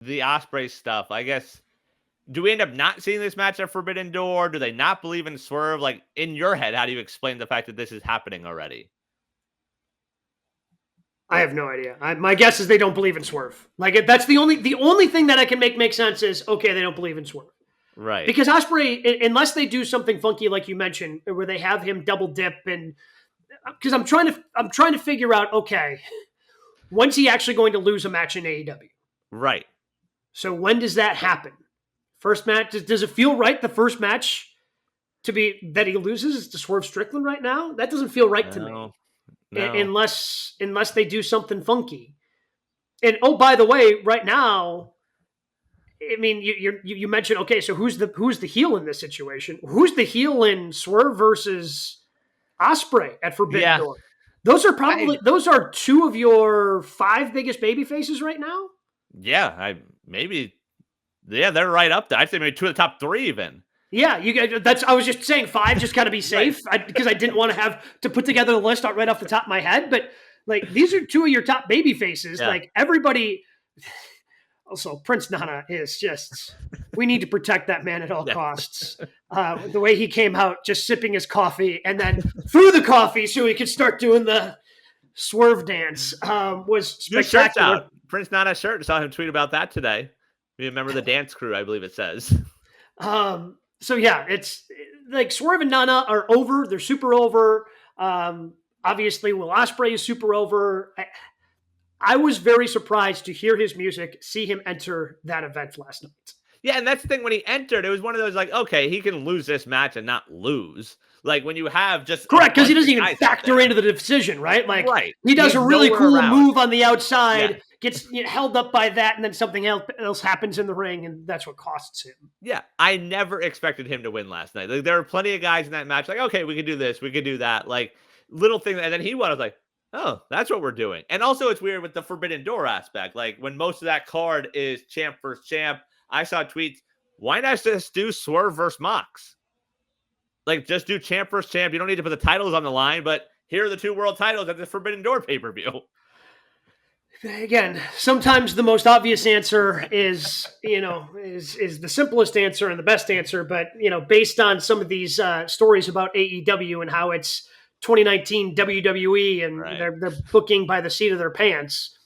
the Ospreay stuff, I guess, do we end up not seeing this match at Forbidden Door? Do they not believe in Swerve? Like, in your head, how do you explain the fact that this is happening already? I have no idea. My guess is they don't believe in Swerve. Like, that's the only thing that I can make sense is, okay, they don't believe in Swerve. Right. Because Ospreay, unless they do something funky like you mentioned, where they have him double dip, and because I'm trying to figure out, okay, when's he actually going to lose a match in AEW? Right. So when does that happen? First match, does it feel right the first match to be that he loses to Swerve Strickland right now? That doesn't feel right to me. No. Unless they do something funky. And oh, by the way, right now, I mean, you mentioned, okay, so who's the heel in this situation? Who's the heel in Swerve versus Ospreay at Forbidden Door? Those are two of your 5 biggest baby faces right now. Yeah, they're right up there. I'd say maybe 2 of the top 3 even. Yeah, I was just saying 5, just got to be safe, because I didn't want to have to put together the list right off the top of my head. But like, these are 2 of your top baby faces. Yeah. Like, everybody. Also, Prince Nana is just. We need to protect that man at all costs. The way he came out, just sipping his coffee and then threw the coffee so he could start doing the Swerve dance, was spectacular. Out. Prince Nana shirt. I saw him tweet about that today. Remember the dance crew, I believe it says. So yeah, it's like Swerve and Nana are over. They're super over. Obviously, Will Ospreay is super over. I was very surprised to hear his music, see him enter that event last night. Yeah, and that's the thing. When he entered, it was one of those like, okay, he can lose this match and not lose. Like, when you have just correct, because he doesn't even factor into the decision, right? Like, he does a really cool move on the outside, gets held up by that, and then something else happens in the ring, and that's what costs him. Yeah, I never expected him to win last night. Like, there were plenty of guys in that match, like, okay, we can do this, we can do that, like little things, and then he won. I was like, oh, that's what we're doing. And also, it's weird with the Forbidden Door aspect. Like, when most of that card is champ versus champ, I saw tweets, why not just do Swerve versus Mox? Like, just do champ versus champ. You don't need to put the titles on the line, but here are the 2 world titles at the Forbidden Door pay-per-view. Again, sometimes the most obvious answer is the simplest answer and the best answer. But, based on some of these stories about AEW and how it's 2019 WWE and they're booking by the seat of their pants,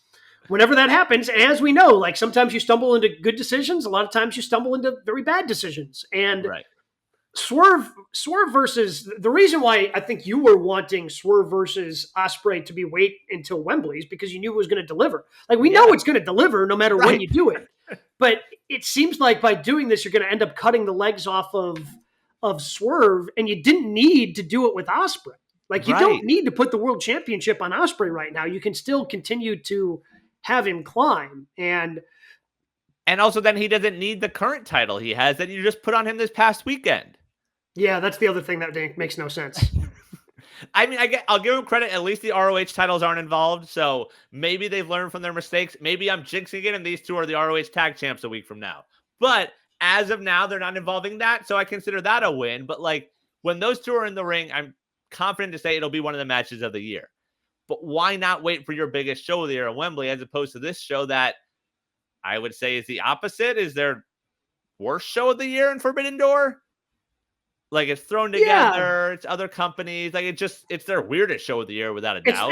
whenever that happens, as we know, like, sometimes you stumble into good decisions. A lot of times you stumble into very bad decisions. And Swerve versus, the reason why I think you were wanting Swerve versus Ospreay to be wait until Wembley is because you knew it was going to deliver. Like, we know it's going to deliver no matter when you do it. But it seems like by doing this, you're going to end up cutting the legs off of Swerve, and you didn't need to do it with Ospreay. Like, you don't need to put the world championship on Ospreay right now. You can still continue to have him climb. And also, then he doesn't need the current title he has that you just put on him this past weekend. Yeah, that's the other thing that makes no sense. I mean, I'll give him credit. At least the ROH titles aren't involved, so maybe they've learned from their mistakes. Maybe I'm jinxing it, and these 2 are the ROH tag champs a week from now. But as of now, they're not involving that, so I consider that a win. But, like, when those 2 are in the ring, I'm confident to say it'll be one of the matches of the year. But why not wait for your biggest show of the year at Wembley as opposed to this show that I would say is the opposite? Is their worst show of the year in Forbidden Door? Like, it's thrown together, it's other companies. Like, it's their weirdest show of the year, without a doubt.